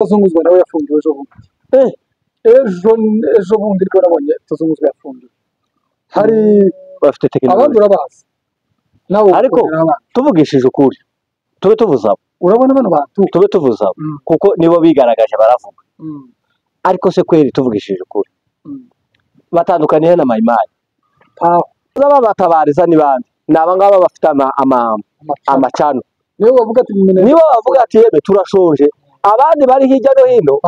Tuzunguzwa nawe yafungiwe ejo bundi. Ejo bundi rwo nabonye Tuzunguzwa yafungiwe. Hari bafite tekiniki abandi urabazi. Nawe ariko tuvugishije ukuri tube tuvuza urabona bano bantu tube tuvuza kuko nibo bigaragaje baravuga ariko se kweri tuvugishije ukuri batandukaniye na Mayimayi zaba batabariza ni bandi nabangaba bafite amacano nibo bavuga ati yeme turashonje abandi bari hirya no hino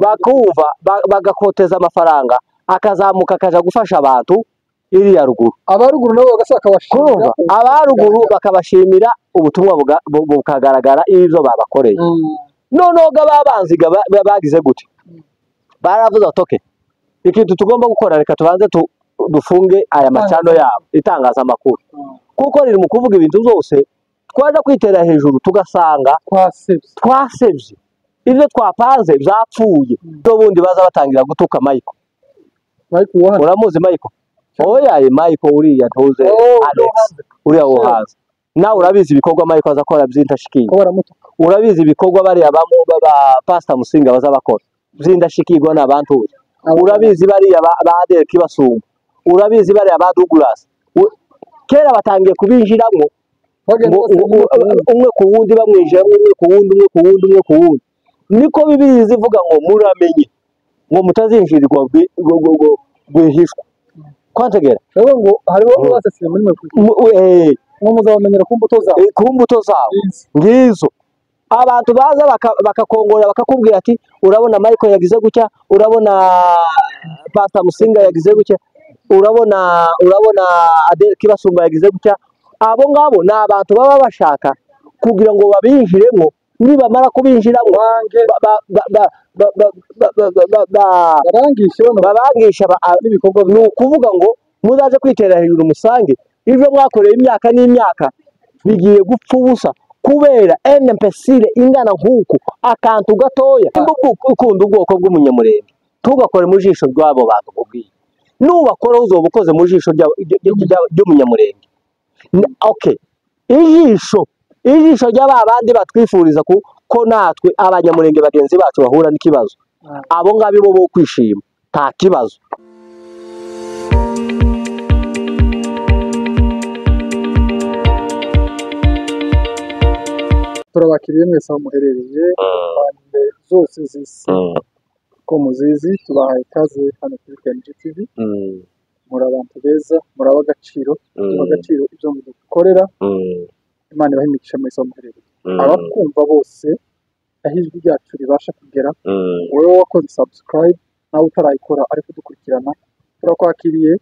bakumva bagakoteza amafaranga akazamuka akaja gufasha abantu iriya ruguru abaruguru nabo bagasaka bashimira abaruguru bakabashimira ubutumwa bukagaragara ivyo babakoreye noneho gababanziga bagize gute baravuze atoke ikintu tugomba gukora reka tubanze dufunge aya macano yabo itangaza amakuru kuko riri mu kuvuga ibintu zose twaje kwitera hejuru tugasanga twasebye ivyo twapanze byapfuye n'ubundi baza batangira gutuka Michael uramuzi Michael oya Michael uriya ntuze Alex uriya wohaza nawe urabizi ibikorwa Michael azakora by'indashikirwa urabizi ibikorwa bari abamu baba Pastor Musinga bazabakora by'indashikirwa n'abantu urabizi bari ba Adel Kibasumba urabizi bari aba Douglas kera batangiye kubinjiramo umwe ku wundi bamwije umwe ku wundi niko Bibiliya ivuga ngo muramenye ngo mutazinjirirwa gwihishwa kwantegera ngo hariho basasiye muri mwe ngo muzabamenyera ku mbuto zabo ngizo abantu baza bakakongora bakakubwira ati urabona Michael yagize gutya urabona Pastor Musinga yagize gutya urabona Adel Kibasumba yagize gutya abo ngabo ni abantu baba bashaka kugira ngo babinjiremo nibamara kubinjiramo babangisha n'ibikorwa ni ukuvuga ngo muzaje kwitera hejuru musange ivyo mwakoreye imyaka n'imyaka bigiye gupfa ubusa kubera NPSile ingana nk'uku akantu gatoya ukunda ubwoko bw'umunyamurenge tugakore mu jisho rwabo bantu kubwiye nubakora uzobukoze mu jisho ry'umunyamurenge okay ijisho ry'abandi batwifuriza ko natwe abanyamurenge bagenzi bacu bahura n'ikibazo abo ngabi bo kwishima nta kibazo turabakiriye mwese aho muherereye impande zose z'isi ko muzizi tubahaye ikaze hano kuri TNG TV muri abantu beza muri ab'agaciro ibyo mudukorera Imana ibahe imigisha mwese aho muherereye abakumva bose aho ijwi ryacu ribasha kugera wowe wakoze subscribe nawe utarayikora ariko dukurikirana turakwakiriye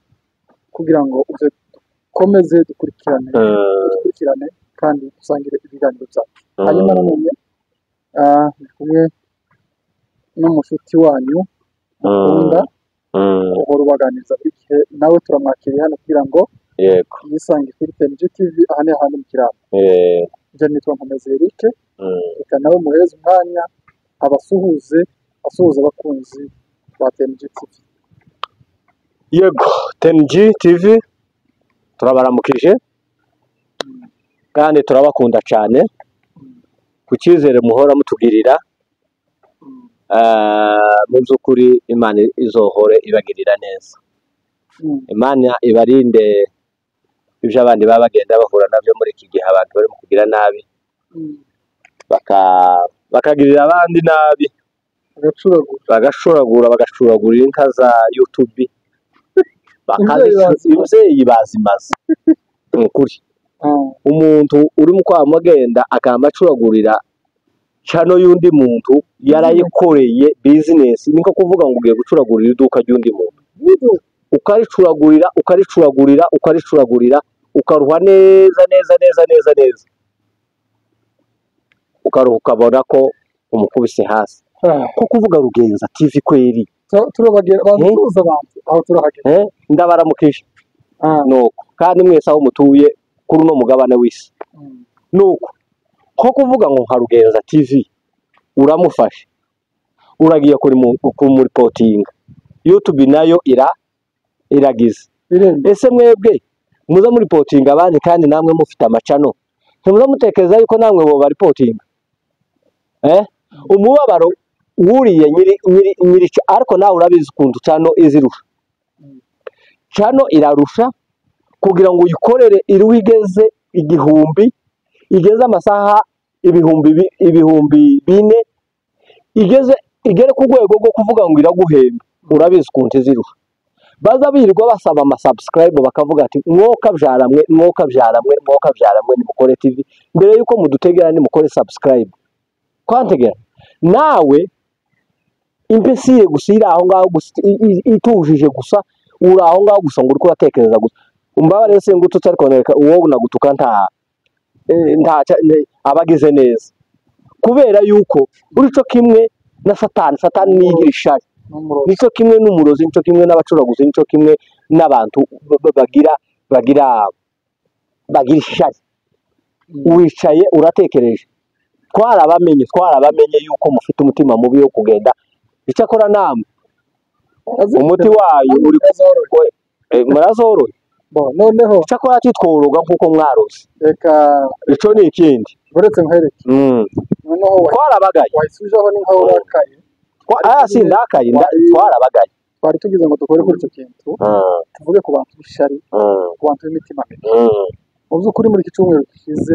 kugira ngo uze dukomeze dukurikirane kandi dusangire ibiganiro byacu hanyuma nanone ndi kumwe n'umushuti wanyu mukunda uhora ubaganiriza buri gihe nawe turamwakiriye hano kugira ngo yisange kuri TNG TV aha ni ahantu mu kiraro njye nitwa Nkomezi Eric reka nawe muhereze umwanya asuhuze abakunzi ba TNG TV. Yego TNG TV turabaramukije kandi turabakunda cyane ku cyizere muhora mutugirira mu by'ukuri Imana izohore ibagirira neza Imana ibarinde ibyo abandi baba bagenda bahura nabyo muri iki gihe abantu bari mu kugira nabi bakagirira abandi nabi bagacuragura inka za YouTube bakazibyeyi bazimaze ukuri umuntu uri mu kwamagenda akamacuragurira chano y'undi muntu yarayikoreye business niko kuvuga ngo ugiye gucuragurira iduka ry'undi muntu ukaricuragurira ukaruha neza ukaruha ukabona ko umukubise hasi ko kuvuga Rugenza TV kweri turabagera abantu aho turahagera ndabaramukije nuko kandi mwese aho mutuye kuri no mugabane w'isi nuko ko kuvuga ngo nka Rugenza TV uramufashe uragiye kuri mu reporting YouTube nayo iragize ese mwebwe muza muri reporting abandi kandi namwe mufite amacano ntimuza mutekereza yuko namwe bo ba reporting umubabaro wuriye nyiri ariko nawe urabizi ukuntu cano izirusha cano irarusha kugira ngo uyikorere iruhu igeze igihumbi igeze amasaha ibihumbi bine igere ku rwego rwo kuvuga ngo iraguhemba urabizi ukuntu izirusha baza birirwa basaba amasubscribe bakavuga ati mwoka byaramwe nimukore TV mbere yuko mudutegera nimukore subscribe kwantegera nawe imbesire gusira aho ngaho itujije gusa uri aho ngaho gusa ngo uriko uratekereza gusa umbabare se ngo tutari konereka uwo unagutuka nta abagize neza kubera yuko urico kimwe na satani niyigira ishari nico kimwe n'umurozi nico kimwe n'abacuraguzi nico kimwe n'abantu bagira ishari wicaye uratekereje twarabamenye yuko mufite umutima mubi wo kugenda icyakora namwe umuti wayo uri murazoroye noneho icyakora tworoga nkuko mwaroze reka ico ni ikindi uretse nkwereke noneho twarabagaye wayisubizaho ni nkaho urakaye sindakaye twarabagaye twari tugize ngo dukore kuri icyo kintu tuvuge ku bantu b'ishari ku bantu b'imitima mibi mu by'ukuri muri iki cyumweru gishize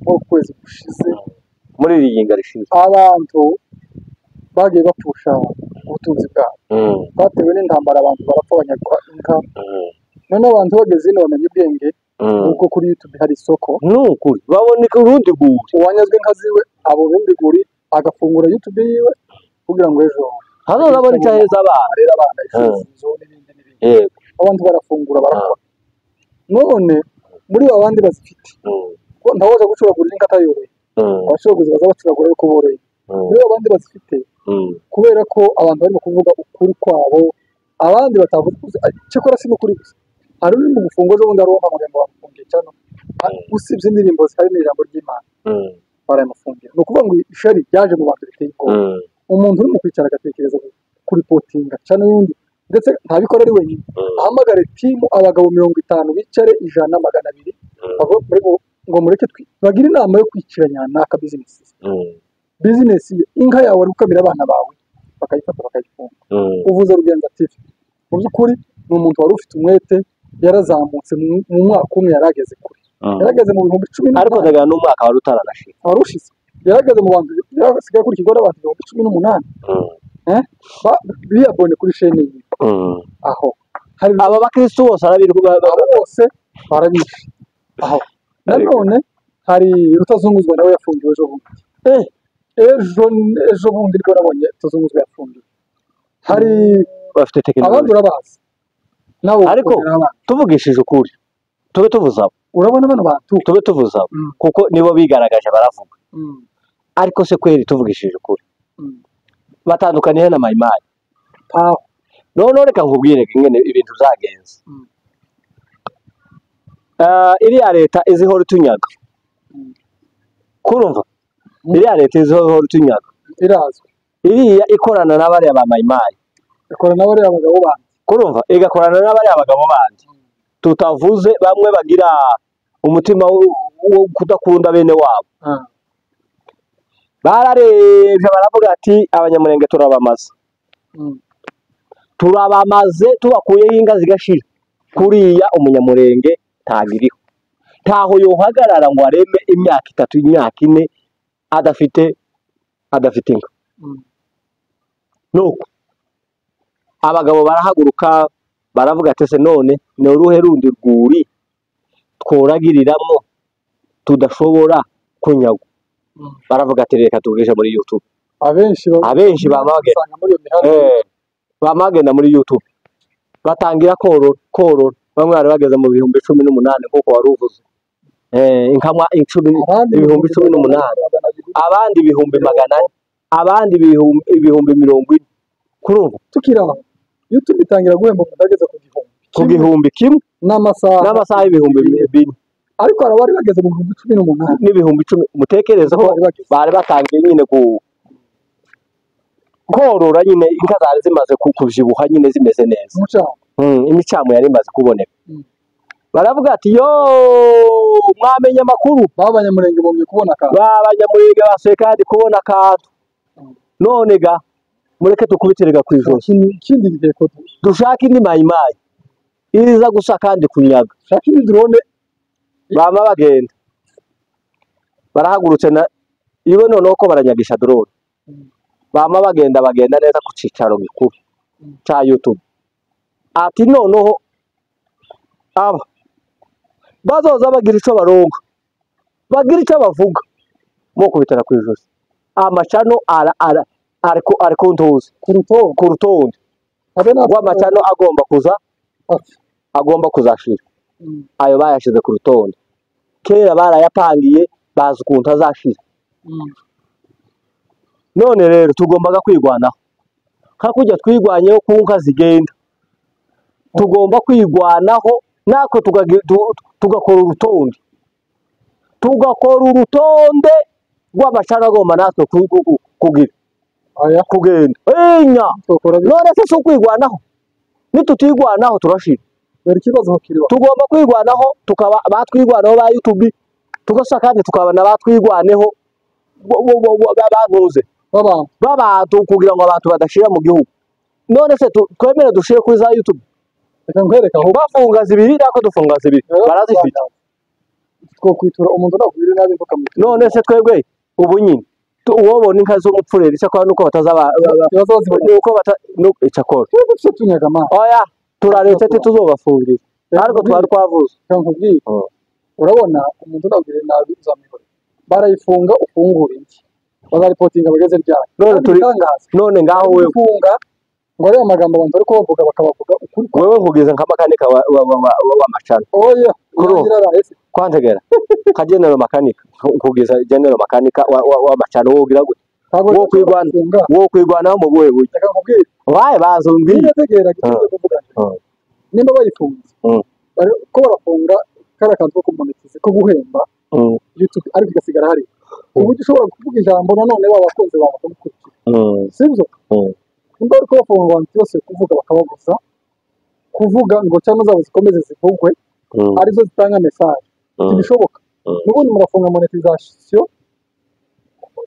nko kwezi gushize muri iri yinga rishize abantu bagiye bapfusha ubutunzi bwabo batewe n'intambara abantu barapfa abanyagwa inka noneho abantu bageze ino bamenye ubwenge kuko kuri YouTube hari isoko nukuri baboneka urundi guri uwanyazwe inka ziwe abo rundi guri agafungura YouTube yiwe kugira ngo ejo hano urabona icyaheza abana rero abana izo n'ibindi abantu barafungura barakora none muri abandi bazifite ko ntawoza gucuragura inka atayoroye abacuraguzi baza bacuragura ariko boroye muri abandi bazifite kubera ko abantu barimo kuvuga ukuri kwabo abandi batavuze cyakora si n'ukuri gusa hari uri mu gufungo ejo bundi ariwo mpamagana bamufungiye cyane usibye indirimbo zihari n'ijambo ry'Imana baramufungira ni ukuvuga ngo ishari ryaje mu bantu biteye ubwoba umuntu uri mu kwicara agatekereza kuripotinga cyane n'undi ndetse ntabikora ari wenyine ahamagare timu abagabo 50 bicare 100 200 ngo mureke bagira inama yo kwikiranya n'aka business inka yawe ari gukamira abana bawe bakayifata bakayifunga uvuze Rugenza TV mu by'ukuri ni umuntu wari ufite umwete yarazamutse mu mwaka umwe yarageze kure yarageze mu 1018 ariko daga n'umwaka wari utaranashika warushize yarageze mu bantu yarasigaye kuri kigora abantu 1018 biyabone kuri chaîne ye aho hari aba bakristo bose arabirwa bose barabishe aho nanone hari Rutazunguzwa nawe yafungiwe ejo bundi ejo bundi rwo nabonye Rutazunguzwa yafungiwe hari bafite tekiniki abandi urabazi nawe ariko tuvugishije ukuri tube tuvuzabo urabona bano bantu tube tuvuzabo kuko nibo bigaragaje baravuga ariko se kweri tuvugishije ukuri batandukaniye na mayimayi none reka nkubwire ingene ibintu zagenze iriya leta izihora utunyaga kurumva iriya leta izihora utunyaga irazwe iriya ikorana n'abariya ba mayimayi ikorana n'abariya abagabo bandi kurumva igakorana n'abariya abagabo bandi tutavuze bamwe bagira umutima wo kudakunda bene wabo bararebye baravuga ati abanyamurenge turabamaze tubakuyeho inga zigashira kuriya umunyamurenge ntagiriho ntaho yohagarara ngo areme imyaka 3 imyaka 4 adafite inka nuko abagabo barahaguruka baravuga ati se none ni uruhe rundi rwuri tworagiriramwo tudashobora kunyagwa baravuga ati reka tugurisha muri YouTube abenshi bamagenda muri YouTube batangira korora bamwe bari bageze mu 1018 kuko wari uvuze inkamwa 1018 abandi 100 abandi 1040 kurumva tukira YouTube itangira guhemba mudageze ku gihumbi kimwe n'amasaha 2000 ariko arabari bageze mu 1018 n'ibihumbi 10 mutekereza ko bari batangiye nyine korora nyine inka zari zimaze kuvyibuha nyine zimeze neza imicamo yari imaze kuboneka baravuga ati yo mwamenye amakuru babanyamurenge bomye kubona babanyamurenge baswe kandi kubona kantu none ga mureke tukubitirega ku ijosi ikindi gihe ko dushaka indi mayimayi iza gusa kandi kunyaga shaka indi drone bama bagenda barahagurutse na iwe noneho ko baranyagisha drone bama bagenda neza ku cicaro gikuru ca YouTube ati noneho aba bazoza bagira ico baronga bagira ico bavuga mo kubitara ku ijosi amacano ari kuntuza ku rutonde rw'amacano agomba kuzashira ayo bayashize ku rutonde kera barayapangiye bazi ukuntu azashira none rero tugombaga kwigwanaho hakujya twigwanyeho ku nka zigenda tugomba kwigwanaho nako tugakora urutonde rw'amacano agomba natwe kugira kugenda none se si ukwigwanaho nitutigwanaho turashira tugomba kwigwanaho tukaba batwigwanaho ba YouTube tugasa kandi tukabana batwigwaneho babuze babantu kugira ngo abantu badashira mu gihugu none se twemere dushire kuri za YouTube bafunga zibiri nako dufunga zibiri barazifite twokwitura umuntu nagwire nabi mvuka none se twebwe ubu nyine uwobona inka zo mupfurera cyakora nuko batazaba nuko icyakora tunyaga ma oya turaretse tuzobafungirira ariko twari twavuze nkubwiye urabona umuntu nagwire nabi uzamihora barayifunga ufungura iki bazaripotinga bageze ryari none ngaho wewe ufunga ngo ari amagambo abantu ariko bavuga bakabavuga ukuri wewe vugize nk'amakanika w'amacano oya kwantegera ka general makanika kugiza general makanika w'amacano wogira gute wo kwigwanaho mu buhe buryo waye bazumbiye tegera kityo kuvuga nimba bayifunze ko barafunga karakantu ko monetize ko guhemba YouTube ariko igasigara hari uburyo ushobora kuvuga ijambo none babakunze bakamukurikira sibyo nimba ariko bafunga abantu bose kuvuga bakababuza kuvuga ngo cyangwa zabo zikomeze zivugwe arizo zitanga message bishoboka nubundi murafunga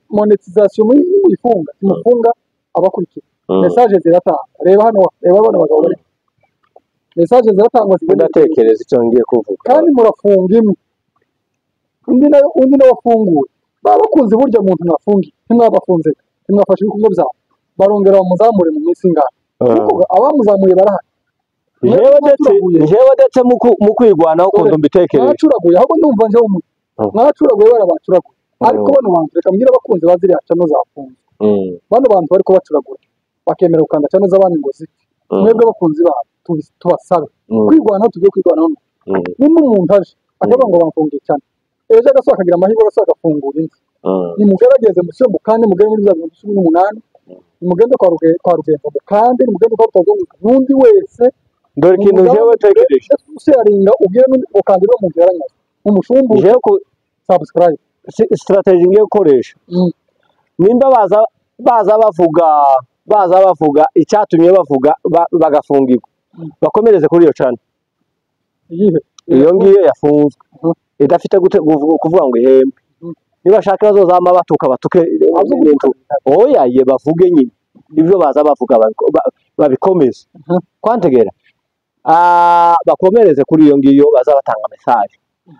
monetization muyifunga mufunga abakurikira message ziratanga reba hano bagabo bari message ziratangwa zidatekereza icyo ngiye kuvuga kandi murafunga imwe undi nawe wafunguye babakunze burya muntu mwafungi ntimwabafunze ntimwafashe ibikorwa byabo barongera bamuzamure mu minsi ingana kuko abamuzamuye barahari jewe ndetse mu kwigwanaho ukuntu mbitekereza mwacuraguye ahubwo ndumva nje umuntu mwacuraguye barabacuraguye ariko bano bantu reka mbwira abakunzi baziriya cano zafunze bano bantu bariko bacuragura bakemera gukanda cano z'abandi ngo zite mwebwe abakunzi babo tubasabe kwigwanaho tugiye kwigwanaho nimba umuntu aje akavuga ngo bamfungiye cyane ejo agasohoka akagira amahirwe agasohoka agafungura inzu nimugerageze mushyire mu kandi mugere muri 2018 nimugende kwa rugendo kandi nimugende kwa rutazungu n'undi wese dore ikintu jewe tegereje usharinga ubwire ukandira mu nzeranya umushumbu jewe ku subscribe strategy ngiye gukoresha nimba baza bavuga icyatumye bavuga bagafungirwa bakomereze kuri iyo cana iyo ngiyo yafunzwe idafite kuvuga ngo ihembe niba shaka bazozama batuke oya ye bavuge nyine ibyo baza bavuga babikomeze kwantegera bakomereze kuri iyo ngiyo baza batanga message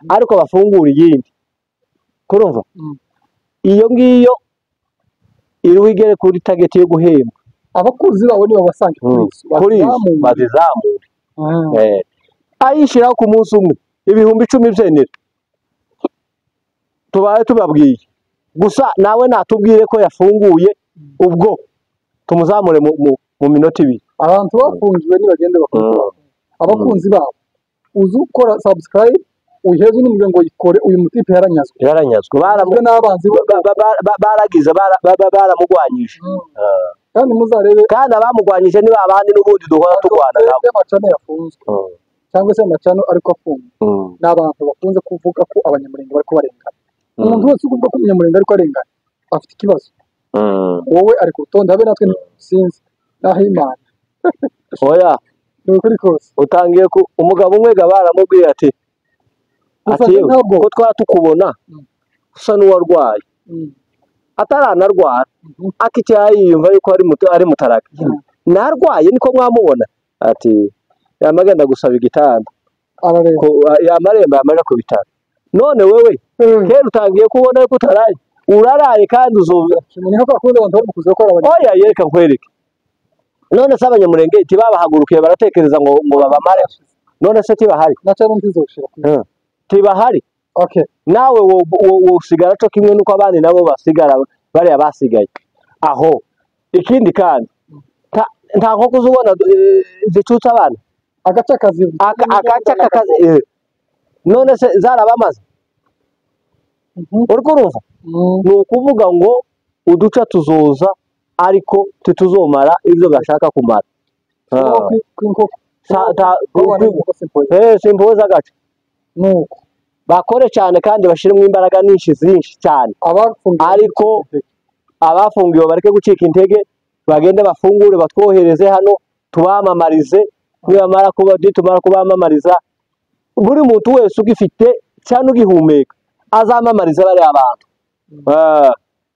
ariko bafungura iyindi kurumva iyo ngiyo iruhigere kuri target yo guhemba abakuzi babo ni babasange kuri bazizamure ayishiraho ku munsi umwe 10,000 byenera tubaye tubabwiye gusa nawe natubwire ko yafunguye ubwo tumuzamure mu minota 2 abantu bafungiwe ni bagende bakora abakunzi babo uzukora subscribe uheze n'umwe ngo yikore uyu mutipe yaranyazwe baramwe n'abanzi baragize baramugwanyije kandi muzarebe kandi abamugwanyije ni babandi n'ubundi duhora tugwana nabo amacano yafunzwe cyangwa se amacano ariko afunze n'abantu bakunze kuvuga ko abanyamurenge bari kubarengana umuntu wese uvuga ko umunyamurenge ariko arengana afite ikibazo wowe ari ku rutonde habe natwe sinzi naho Imana oya n'ukuri kose utangiye ku umugabo umwe baramubwiye ati ko twatukubona usa n'uwarwaye ataranarwara akicyaha yiyumva yuko ari mutaraka narwaye niko mwamubona ati yamagenda gusaba igitanda yamaremba yamaje ku bitaro none wewe kera utangiye kubona yuko utaraye uraraye kandi uzuba kimenya ko akunda abantu bari kuza gukora oya yereka nkwereke none se abanyamurenge tibabahagurukiye baratekereza ngo babamare none se tibahari nacyane ntizoshira tibahari okay nawe wo usigara cyo kimwe nuko abandi nabo basigara bari abasigaye aho ikindi kandi nta nko kuzubona zicutsa abana agaca akazi none se zarabamaze uriko urumva ni ukuvuga ngo uduca tuzoza ariko tituzomara ibyo bashaka kumara simpoza agace nuko bakore cyane kandi bashiremo imbaraga nyinshi cyane ariko abafungiwe bareke gucika intege bagende bafungure batwohereze hano tubamamarize nibamara tumara kubamamariza buri muntu wese ugifite cyane ugihumeka azamamariza bari abantu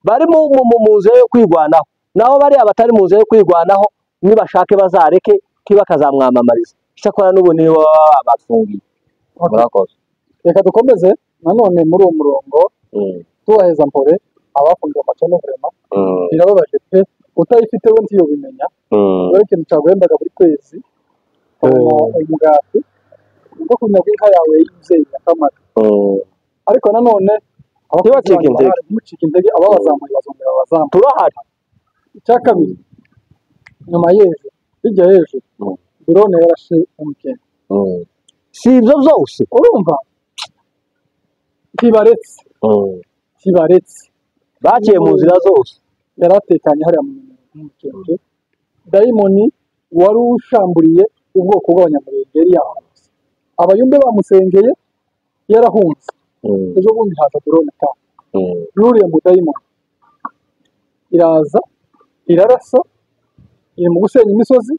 bari mu nzira yo kwigwanaho naho bari abatari mu nzira yo kwigwanaho nibashake bazareke kibakazamwamamariza cyakora n'ubu niba abafungiye murakoze reka dukomeze nanone muri uwo murongo tubaheza mpore abafungiwe amacano vrema birababaje pe utayifite we ntiyo bimenya dore ikintu cyaguhembaga buri kwezi umugati ubwo kunyagwa inka yawe y'umubyeyi akamara ariko nanone mucika intege ababazamuye bazongera bazamuye turahari icya kabiri nyuma y'ejo hirya y'ejo drone yarashe umukene si ibyo byose urumva kibaretse baciye mu nzira zose yaratekanye hariya mu mukenge dayimoni wari ushamburiye ubwoko bw'abanyamurenge yari yahunze abayumbe bamusengeye yarahunze ejo bundi haza drone kandi ruriya mu dayimoni iraza irarasa iri mu gusenya imisozi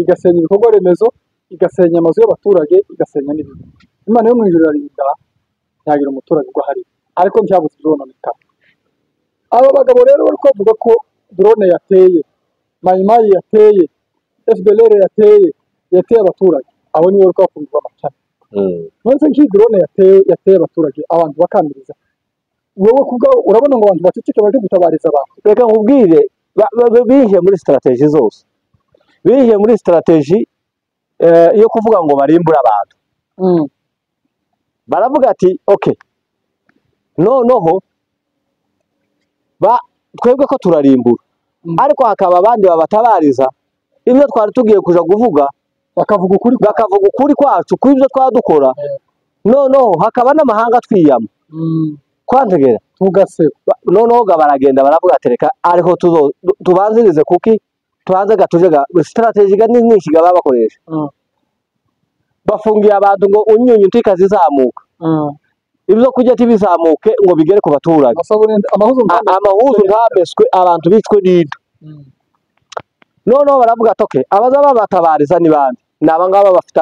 igasenya ibikorwa remezo igasenya amazu y'abaturage igasenya n'ibintu imana yo mu ijuru irarinda ntiyagira umuturage ugwa hari ariko ntyabuze irononekara aba bagabo rero bari kuvuga ko drone yateye mayimayi yateye FDLR yateye abaturage abo nibo bari kwafungirwa amacana nonse nk'iyi drone yateye abaturage abantu bakamiriza wowe kubwaho urabona ngo abantu baceceke baje gutabariza abantu reka nkubwire bihe muri strategy zose bihe muri strategy yo kuvuga ngo barimbura abantu baravuga ati okay noneho twebwe ko turarimbura ariko hakaba abandi babatabariza ibyo twari tugiye kuja kuvuga bakavuga ukuri kwacu kw'ibyo twadukora noneho hakaba n'amahanga twiyama kwantegera tugaseba noneho baragenda baravuga ati reka ariho tubanzirize kuki tubanze gatujega strategy nyinshi babakoresha bafungiye abantu ngo unyunyu ntika zizamuka ibyo kujya tibizamuke ngo bigere ku baturage amahuzu ntabeswe abantu bicwe n'inda noneho baravuga ati okay abazaba batabariza ni bande nabangaba bafite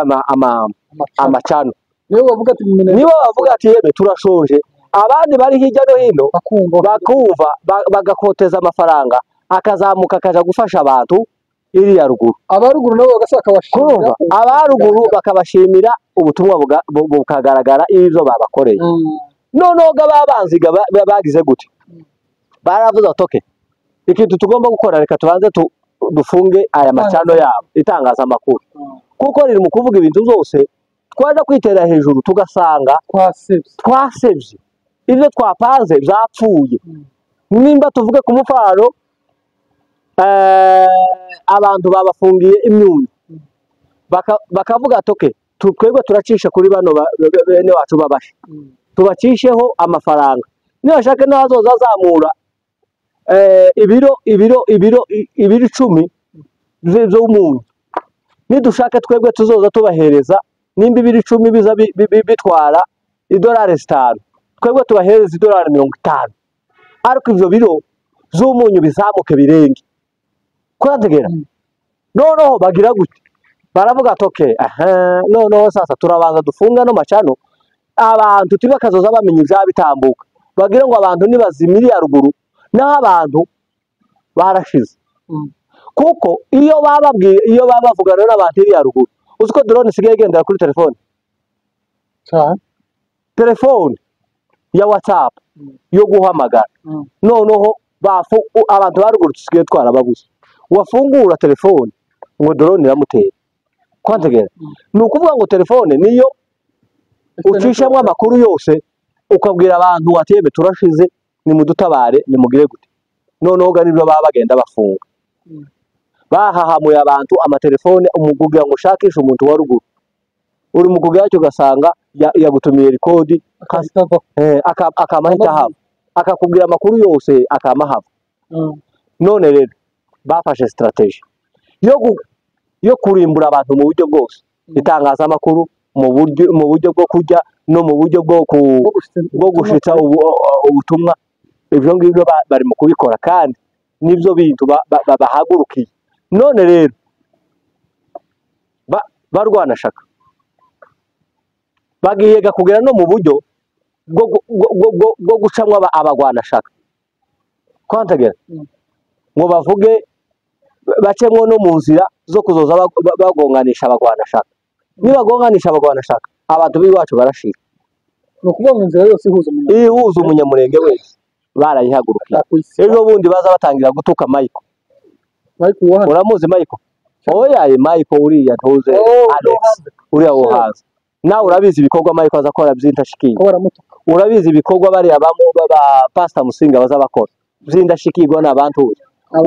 amacano nibo bavuga ati yeme turashonje abandi bari hirya no hino bakumva bagakoteza amafaranga akazamuka akaja gufasha abantu iriya ruguru abaruguru nabo bagashaka bashimira abaruguru bakabashimira ubutumwa bukagaragara ibyo babakoreye noneho babanziga bagize gute baravuze ati okay ikintu tugomba gukora reka tubanze dufunge aya macano yabo itangazamakuru kuko riri mu kuvuga ibintu byose twaje kwitera hejuru tugasanga twasebye ibyo twapanze byapfuye nimba tuvuge ku mufaro abantu babafungiye imyunyu bakavuga ati okay twebwe turacisha kuri bano bene wacu babashe tubacisheho amafaranga nibashaka n'abazoza azamura ibiro 10 z'umunyu nidushaka twebwe tuzoza tubahereza nimba ibiro 10 biza bitwara $5 twebwe tubahereza $50 ariko ivyo biro z'umunyu bizamuke birenge kurategera noneho bagira gute baravuga ati okay noneho sasa turabanza dufunga no macano abantu tibakazoza bamenye ibya bitambuka bagira ngo abantu nibazimiriya ruguru n'abantu barashize kuko iyo babavugana n'abantu iri haruguru uzi ko drone isigaye igendera kuri telefone telefone ya WhatsApp yo guhamagara noneho abantu baruguru tusigaye twarababuze wafungura telefone ngo drone iramutera kwantegera ni ukuvuga ngo telefone niyo ucishamo amakuru yose ukabwira abantu watebe turashize ni mudutabare ni mugire gute noneho ganibyo baba bagenda bafunga bahahamuye abantu amatelefone umugugira ngo ushakishe umuntu wa ruguru uri mugugira cyo gasanga yagutumiye record akamahita hava akakubwira amakuru yose akamahava none rero bafashe strategy yo kurimbura abantu mu buryo bwose itangaza amakuru mu buryo bwo kujya no mu buryo bwo gushitsa ubutumwa ibyo ngibyo bari mu kubikora kandi nibyo bintu bahagurukiye none rero barwana shaka bagiyega kugera no mu buryo bwo gucamwa abagwana shaka kwantegera ngo bavuge bacemwo no mu nzira zo kuzoza bagonganisha abagwana shaka nibagonganisha abagwana shaka abantu biwacu barashira no kuvuga ngo inzira yose ihuza umunyamurenge wese barayihagurukiye ejo bundi baza batangira gutuka Michael uramuzi Michael oya Michael uriya ntuze Alex uriya wo hanze nawe urabizi ibikorwa Michael azakora by'indashikirwa urabizi ibikorwa bari abamo Pastor Musinga bazabakora by'indashikirwa n'abantu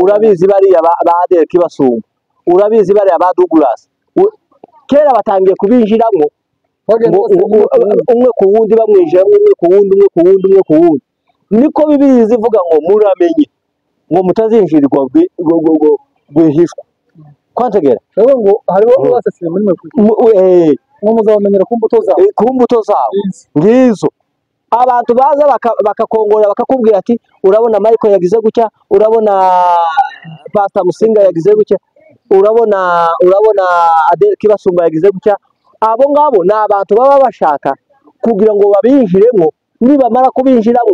urabizi bari ba Adel Kibasumba urabizi bari aba Douglas kera batangiye kubinjiramo umwe ku wundi bamwinjira umwe ku wundi niko Bibiliya zivuga ngo muramenye ngo mutazinjirirwa gwihishwa kwantegera ngo hariho abasasiye muri mwe muzabamenyera ku mbuto zabo ngizo abantu baza bakakongora bakakubwira ati urabona Michael yagize gutya urabona Pastor Musinga yagize gutya urabona Adel Kibasumba yagize gutya abo ngabo ni abantu baba bashaka kugira ngo babinjiremo nibamara kubinjiramo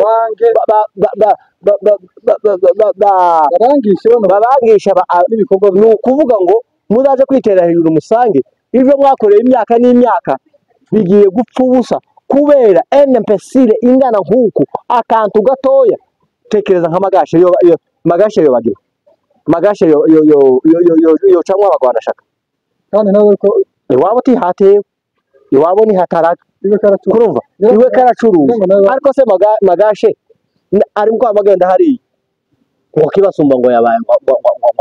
babangisha ibikorwa ni ukuvuga ngo muzaje kwitera hejuru musange ibyo mwakoreye imyaka n'imyaka bigiye gupfa ubusa kubera NPCile ingana nkuku akantu gatoya tekereza nk'amagashe magashe yo bagira magashe yo camwa abagwana shaka kandi nawe ko iwabo tihatewe iwabo ni hataraga kurumva iwe karacuruza ariko se magashe ari mko amagenda hari ngo Kibasumba ngo yabaye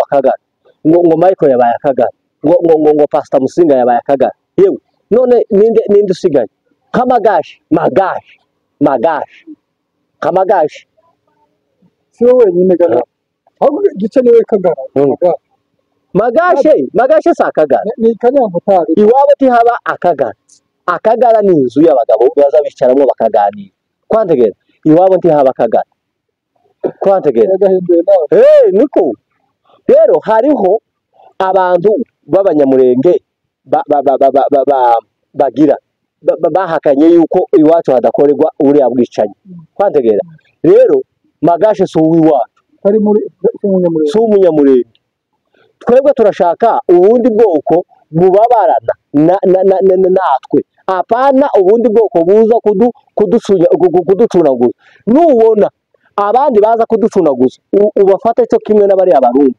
akagara ngo Michael yabaye akagara ngo Pastor Musinga yabaye akagara yewe none ninde usigaye kamagashi si wowe wenyine gara ahubwo gice niwe kagara magashe sakagara ni kanyamutari iwabo tihaba akagara ni inzu y'abagabo baza bicaramo bakaganira kwantegera iwabo ntihaba akagara kwantegera niko rero hariho abantu b'abanyamurenge bagira bahakanye yuko iwacu hadakorerwa uriya bwicanyi kwantegera rero magashe si uw'iwacu ari muri umunyamurenge twebwe turashaka ubundi bwoko bubabarana natwe apana ubundi bwoko buza kuducunaguza nubona abandi baza kuducunaguza ubafate cyo kimwe n'abari abarundi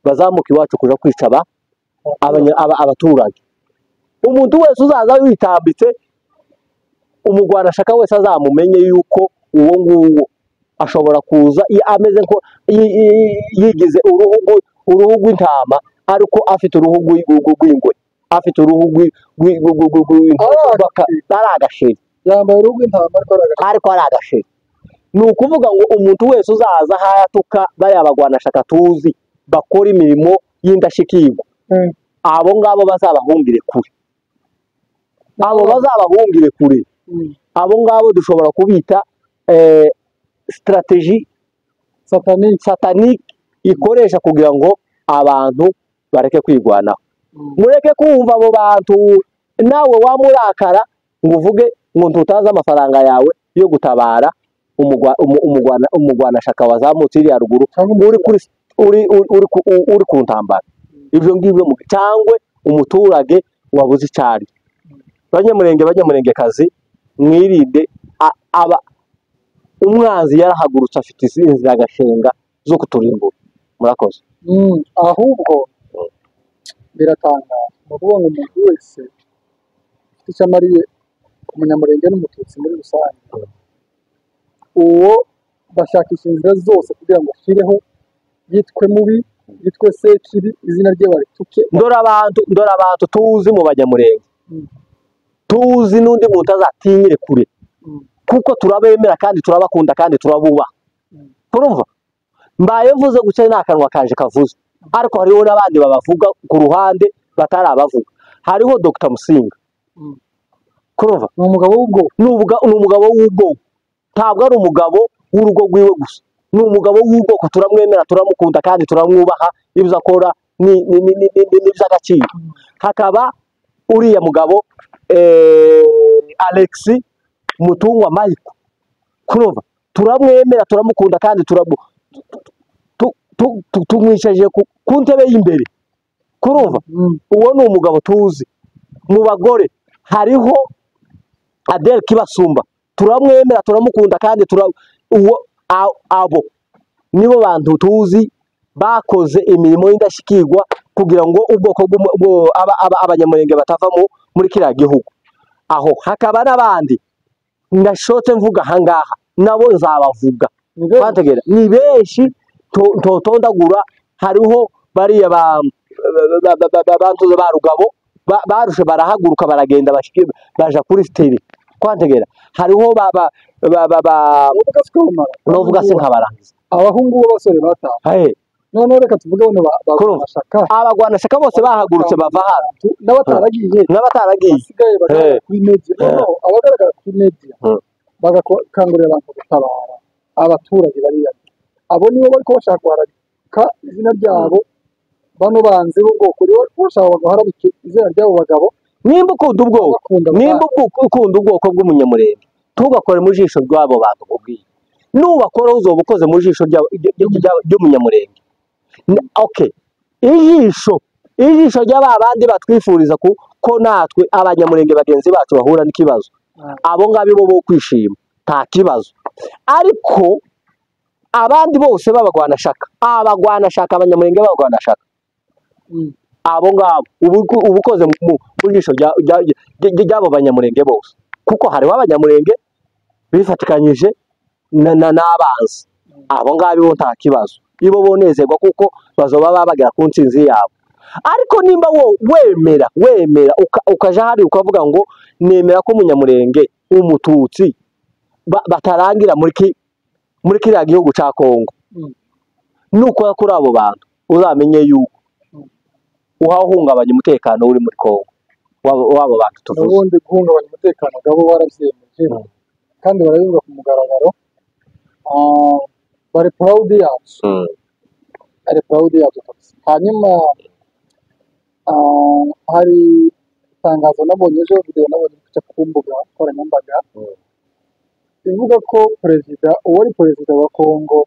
bazamuka iwacu kuja kwica abaturage umuntu wese uzaza witambitse umugwana shaka wese azamumenye yuko uwo nguwo ashobora kuza ameze nko yigize uruhu rw'intama ariko afite uruhu rw'ingwe afite uruhu rw'agasheri yambaye uruhu rw'intama ariko ari agasheri ni ukuvuga ngo umuntu wese uzaza hayatuka bari abagwana shaka tuzi bakora imirimo y'indashikirwa abo ngabo bazabahungire kure abo ngabo dushobora kubita strategy satanique ikoresha kugira ngo abantu bareke kwigwanaho mureke kumva abo bantu nawe wamurakara ngo uvuge ngo ntutaza amafaranga yawe yo gutabara umugwanashaka wazamutse iriya ruguru uri ku ntambara ibyo ngibyo cyangwa umuturage wabuze icyari banyamurengekazi mwirinde umwanzi yarahagurutse afite izinzi agashenga zo kuturimbura murakoze ahubwo biratangaje ni ukuvuga ngo umuntu wese ufite icyo amariye umunyamurenge n'umututsi muri rusange uwo bashakisha inzira zose kugira ngo ashyireho yitwe mubi yitwe sekibi izina rye barituke ndora abantu tuzi mu banyamurenge tuzi n'undi muntu azatinyire kure kuko turabemera kandi turabakunda kandi turabubaha turumva mbaye mvuze guca nta kanwa kanje kavuze ariko hariho n'abandi babavuga ku ruhande batari abavuga hariho Dr Musinga kurumva ni umugabo w'ubwo ni umugabo w'ubwo ntabwo ari umugabo w'urugo rwiwe gusa ni umugabo w'ubwoko turamwemera turamukunda kandi turamwubaha ibyo akora ni iby'agaciro hakaba uriya mugabo Alex Mutungwa Mike kurumva turamwemera turamukunda kandi tumwicaje ku ntebe y'imbere kurumva uwo ni umugabo tuzi mu bagore hariho Adele Kibasumba turamwemera turamukunda kandi abo nibo bantu tuzi bakoze imirimo y'indashyikirwa kugira ngo ubwoko abanyamurenge batava muri kiriya gihugu aho hakaba n'abandi ndashotse mvuga ahangaha nabo nzabavuga ni benshi totondagura hariho bariya bantuze ba Rugabo barushe barahaguruka baragenda baja kuri siteri kwantegera hariho novuga se nkabarangiza abahungu b'abasore bataha none reka tuvuge abagwanashaka bose bahagurutse bava hano n'abataragiye basigaye bagaragara kuri media abagaragara kuri media bagakangurira abantu gutabara abaturage bariya abo nibo bariko bashaka guharabika izina ryabo bano banze b'ubwoko nibo bashaka guharabika izina ry'abo bagabo nimba ukunda ubwoko bw'umunyamurenge tugakore mu jisho rw'abo bantu mubwiye nubakora uzoba ukoze mu jisho ry'umunyamurenge okay ijisho ry'aba bandi batwifuriza ko natwe abanyamurenge bagenzi bacu bahura n'ikibazo abo ngabo bo kwishima nta kibazo ariko abandi bose babagwanashaka abanyamurenge babagwanashaka abo ngabo ubukoze mu jisho ry'abo banyamurenge bose kuko hariho abanyamurenge bifatikanyije n'abanzi abo ngabo nta kibazo ibo bonezerwa kuko bazoba babagera ku ntsinzi yabo ariko nimba wemera ukaja hari ukavuga ngo nemera ko umunyamurenge umututsi batarangira muri kiriya gihugu cya Kongo nuko kuri abo bantu uzamenye yuko uhahungabanya umutekano uri muri Kongo wabo bantu tuvuze ubundi guhungabanya umutekano gabo baravyemeje kandi barabivuga ku mugaragaro bari proud yacu hanyuma hari itangazo nabonye ejo video nabonye kuca ku mbuga nkoranyambaga ivuga ko uwari perezida wa Kongo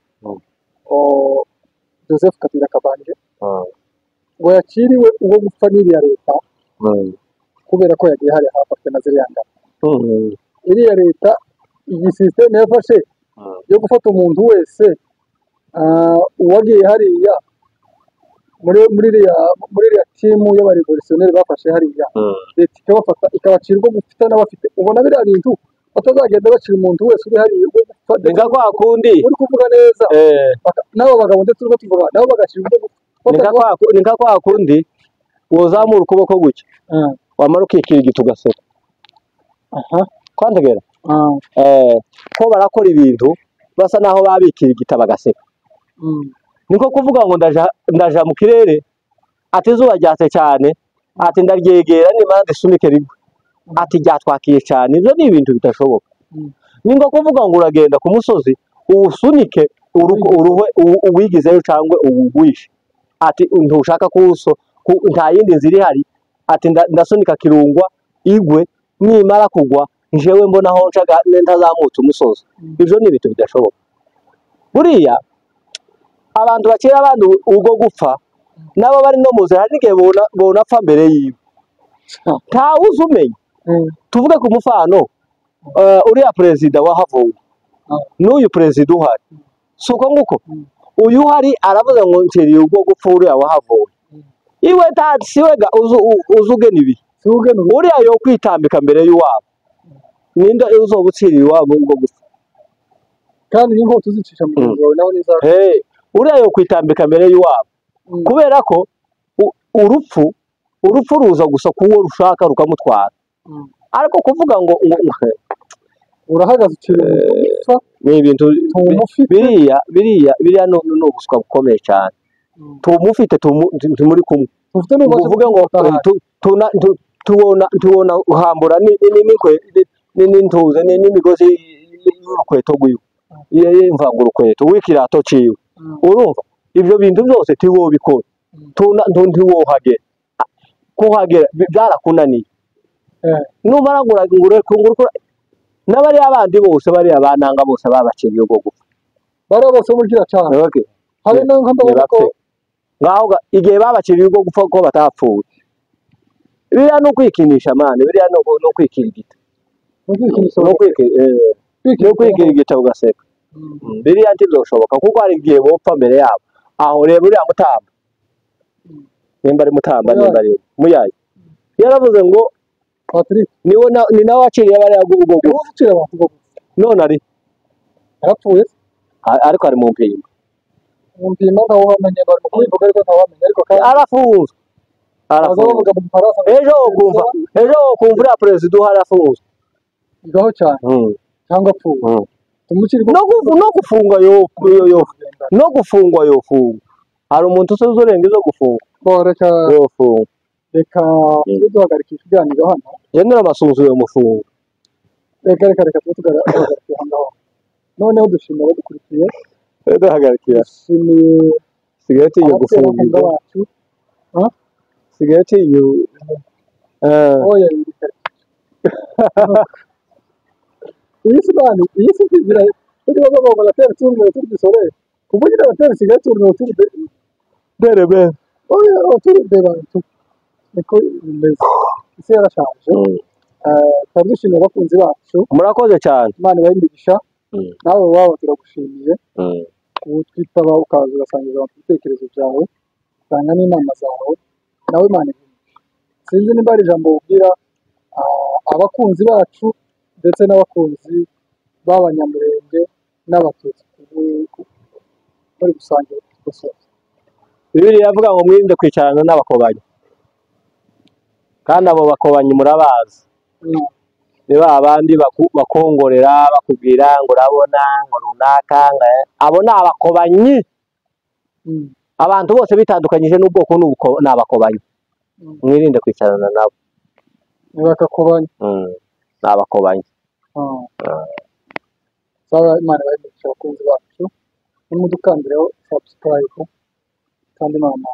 Joseph Kabila Kabange ngo yakiriwe uwo gupfa n'iriya leta kubera ko yagiye hari hafashwe na ziriya ngabo iriya leta iyi systeme yafashe yo gufata umuntu wese uwagiye hariya muri iriya timu y'abarevolutionneri bafashe hariya leta ikabafata ikabacira ubwo gufita n'abafite ubona biriya bintu batazagenda bacira umuntu wese uri hariya ninga kwa kundi uri kuvuga neza nabo bagabo ndetse urwo tuvuga nabo bagacira ubwo ninga kwa kundi wozamura ukuboko gutya wamara ukikirigita ugaseka kwantegera ko barakora ibintu basa naho babikirigita bagaseka niko kuvuga ngo ndaja mu kirere ati izuba ryatse cyane ati ndaryegera nimara ndisunike rigwe ati ryatwakiye cyane ibyo ni ibintu bitashoboka ningo kuvuga ngo uragenda ku musozi uwusunike uruhe uwigizeyo cyangwa uwugwishe ati ntushaka kuso nta yindi nzira ihari ati ndasunika kirungwa igwe nimara kugwa njewe mbona aho ncaga ntazamutse umusozi ibyo ni ibintu bidashoboka buriya abantu bakira abandi ubwo gupfa nabo bari no muze hari n'igihe bona apfa mbere yiwe ntawuzi umenya tuvuge ku mufano uriya perezida wahavuye n'uyu perezida uhari si uko nguko uyu uhari aravuga ngo nseriye ubwo gupfa uriya wahavuye iwe siwega uzugena ibi uriya yo kwitambika mbere y'uwabo ninde uzoba utsiriye iwabo ubwo gupfa kandi n'inko tuzicisha mu gihe nawe neza uriya yo kwitambika mbere y'uwabo kubera ko urupfu ruza gusa kuwo rushaka rukamutwara ariko kuvuga ngo urahagaze ukiri ni ibintu biriya no ubuswa bukomeye cyane tumufite tumuri kumwe uvuge ngo tubona uhambura n'intuze n'imigozi y'urukweto rwiwe yimvanga urukweto w'ikirato ciwe urumva ibyo bintu byose tiwobikora ntiwohagera kuhagera byarakunaniye numara ngure n'abari abandi bose bari abananga bose babakiriye ubwo gupfa bari bose mugira cyane habe no nk'abako ngaho igihe babakiriye ubwo gupfa ko batapfuye biriya no kwikinisha mane biriya no kwikirigita no kwikirigita ugaseka biriya ntibizoshoboka kuko hari igihe bopfa mbere yabo aho reba uriya mutamba nimba ari mutamba nimba ari muyayi yaravuze ngo Patrick ni nawe wakiriye bari ubwo gupfa none ari yarapfuye ariko ari mu mpimba ntawo bamenye bari mu kwivuga ariko ntawo bamenye ariko kandi arafunzwe ejo ukumva uriya perezida uhari afunzwe igaho cyane cyangwa apfuye no gufungwa no gufungwa yofunga hari umuntu usoza urenga izo gufungwa yofunga reka duhagarika ikiganiro hano yenera amasunzu yo mufunga reka tugahagarika hano noneho dushimira badukurikiye duhagarikira dushimiye sigaye tiyo gufunga sigaye tiyo oya iyi si kigira turi baba la terre tourne autour du soleil kuvugira la terre sigaye tourne autour derebe oya autour de bantu niko imeze isi yarashaje twadushimira abakunzi bacu murakoze cyane Imana ibahe nawe waba turagushimiye twitaba ukaza ugasangiza ibitekerezo byawe utanga n'inama zawe nawe Imana sinzi niba ari ijambo ubwira abakunzi bacu ndetse n'abakunzi b'abanyamurenge n'abatutsi bari gusangira gusoza Bibiliya yavuga ngo mwirinde kwicarana n'abakobanyi kandi abo bakobanyi murabazi ni abandi bakongorera bakubwira ngo urabona ngo runaka abo ni abakobanyi abantu bose bitandukanyije n'ubwoko n'abakobanyi mwirinde kwicarana nabo bakakobanyi n'abakobanyi saba Imana ibahe abakunzi bacu nimudukandiraho subscribe kandi Imana